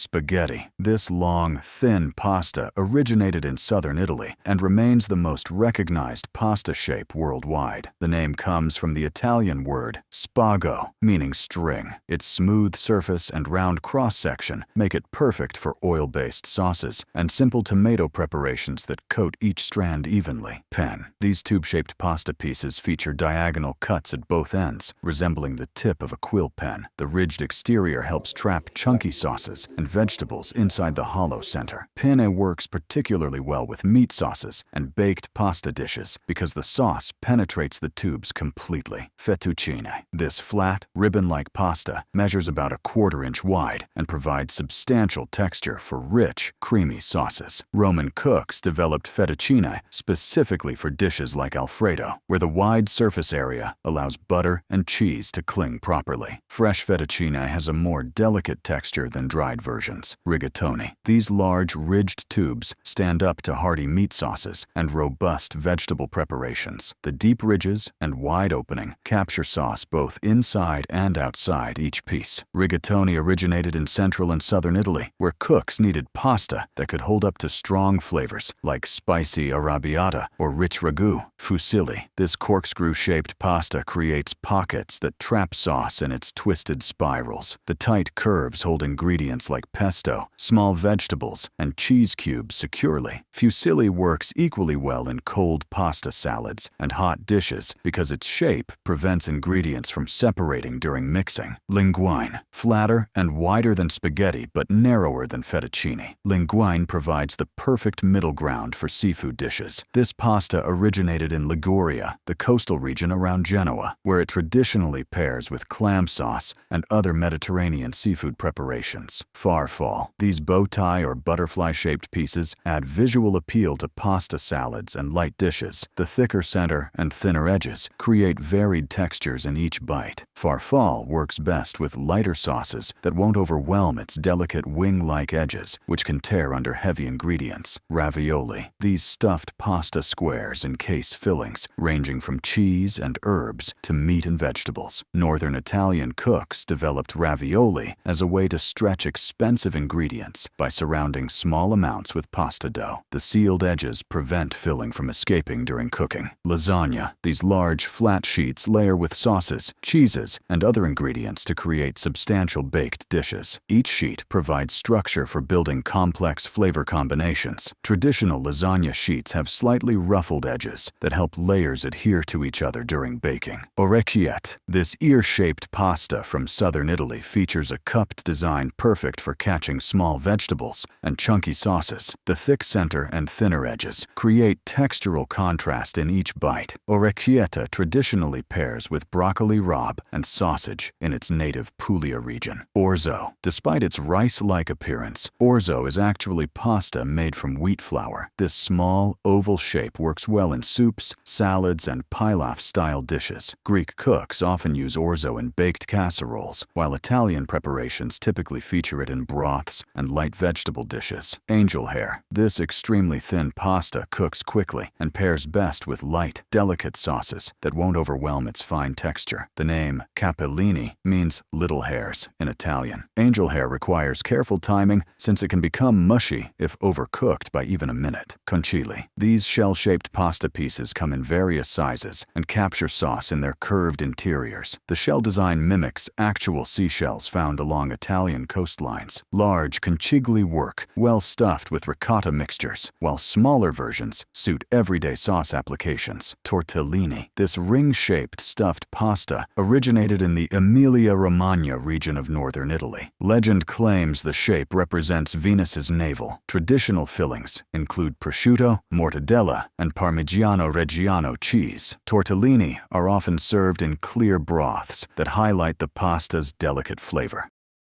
Spaghetti. This long, thin pasta originated in southern Italy and remains the most recognized pasta shape worldwide. The name comes from the Italian word spago, meaning string. Its smooth surface and round cross-section make it perfect for oil-based sauces and simple tomato preparations that coat each strand evenly. Penne. These tube-shaped pasta pieces feature diagonal cuts at both ends, resembling the tip of a quill pen. The ridged exterior helps trap chunky sauces and vegetables inside the hollow center. Penne works particularly well with meat sauces and baked pasta dishes because the sauce penetrates the tubes completely. Fettuccine. This flat, ribbon-like pasta measures about a quarter-inch wide and provides substantial texture for rich, creamy sauces. Roman cooks developed fettuccine specifically for dishes like Alfredo, where the wide surface area allows butter and cheese to cling properly. Fresh fettuccine has a more delicate texture than dried versions. Rigatoni. These large, ridged tubes stand up to hearty meat sauces and robust vegetable preparations. The deep ridges and wide opening capture sauce both inside and outside each piece. Rigatoni originated in central and southern Italy, where cooks needed pasta that could hold up to strong flavors like spicy arrabbiata or rich ragu. Fusilli. This corkscrew-shaped pasta creates pockets that trap sauce in its twisted spirals. The tight curves hold ingredients like pesto, small vegetables, and cheese cubes securely. Fusilli works equally well in cold pasta salads and hot dishes because its shape prevents ingredients from separating during mixing. Linguine. Flatter and wider than spaghetti but narrower than fettuccine. Linguine provides the perfect middle ground for seafood dishes. This pasta originated in Liguria, the coastal region around Genoa, where it traditionally pairs with clam sauce and other Mediterranean seafood preparations. Farfalle. These bow tie or butterfly-shaped pieces add visual appeal to pasta salads and light dishes. The thicker center and thinner edges create varied textures in each bite. Farfalle works best with lighter sauces that won't overwhelm its delicate wing-like edges, which can tear under heavy ingredients. Ravioli. These stuffed pasta squares encase fillings ranging from cheese and herbs to meat and vegetables. Northern Italian cooks developed ravioli as a way to stretch expensive ingredients by surrounding small amounts with pasta dough. The sealed edges prevent filling from escaping during cooking. Lasagna. These large, flat sheets layer with sauces, cheeses, and other ingredients to create substantial baked dishes. Each sheet provides structure for building complex flavor combinations. Traditional lasagna sheets have slightly ruffled edges that help layers adhere to each other during baking. Orecchiette. This ear-shaped pasta from southern Italy features a cupped design perfect for catching small vegetables and chunky sauces. The thick center and thinner edges create textural contrast in each bite. Orecchiette traditionally pairs with broccoli rabe and sausage in its native Puglia region. Orzo. Despite its rice-like appearance, orzo is actually pasta made from wheat flour. This small, oval shape works well in soups, salads, and pilaf-style dishes. Greek cooks often use orzo in baked casseroles, while Italian preparations typically feature it in broths and light vegetable dishes. Angel hair. This extremely thin pasta cooks quickly and pairs best with light, delicate sauces that won't overwhelm its fine texture. The name capellini means little hairs in Italian. Angel hair requires careful timing since it can become mushy if overcooked by even a minute. Conchili. These shell-shaped pasta pieces come in various sizes and capture sauce in their curved interiors. The shell design mimics actual seashells found along Italian coastlines. Large conchigli work well stuffed with ricotta mixtures, while smaller versions suit everyday sauce applications. Tortellini. This ring-shaped stuffed pasta originated in the Emilia-Romagna region of northern Italy. Legend claims the shape represents Venus's navel. Traditional fillings include prosciutto, mortadella, and Parmigiano Reggiano cheese. Tortellini are often served in clear broths that highlight the pasta's delicate flavor.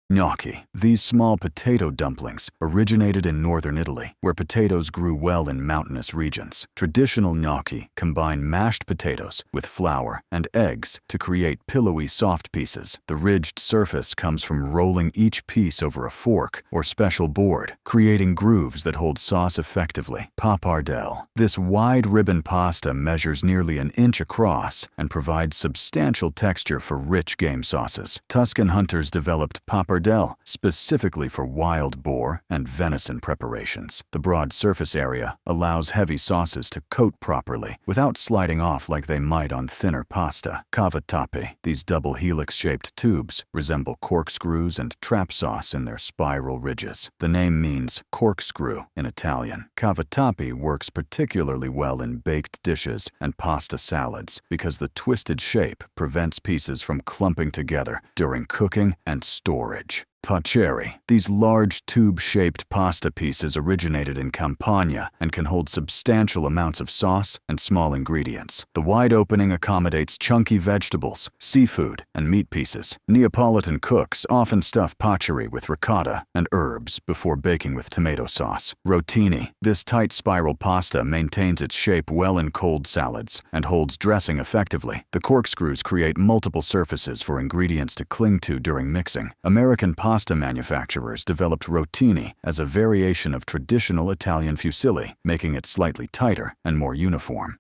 Gnocchi. These small potato dumplings originated in northern Italy, where potatoes grew well in mountainous regions. Traditional gnocchi combine mashed potatoes with flour and eggs to create pillowy soft pieces. The ridged surface comes from rolling each piece over a fork or special board, creating grooves that hold sauce effectively. Pappardelle. This wide ribbon pasta measures nearly an inch across and provides substantial texture for rich game sauces. Tuscan hunters developed pappardelle Fardel, specifically for wild boar and venison preparations. The broad surface area allows heavy sauces to coat properly without sliding off like they might on thinner pasta. Cavatappi. These double helix-shaped tubes resemble corkscrews and trap sauce in their spiral ridges. The name means corkscrew in Italian. Cavatappi works particularly well in baked dishes and pasta salads because the twisted shape prevents pieces from clumping together during cooking and storage. Paccheri. These large tube-shaped pasta pieces originated in Campania and can hold substantial amounts of sauce and small ingredients. The wide opening accommodates chunky vegetables, seafood, and meat pieces. Neapolitan cooks often stuff paccheri with ricotta and herbs before baking with tomato sauce. Rotini. This tight spiral pasta maintains its shape well in cold salads and holds dressing effectively. The corkscrews create multiple surfaces for ingredients to cling to during mixing. American pasta manufacturers developed rotini as a variation of traditional Italian fusilli, making it slightly tighter and more uniform.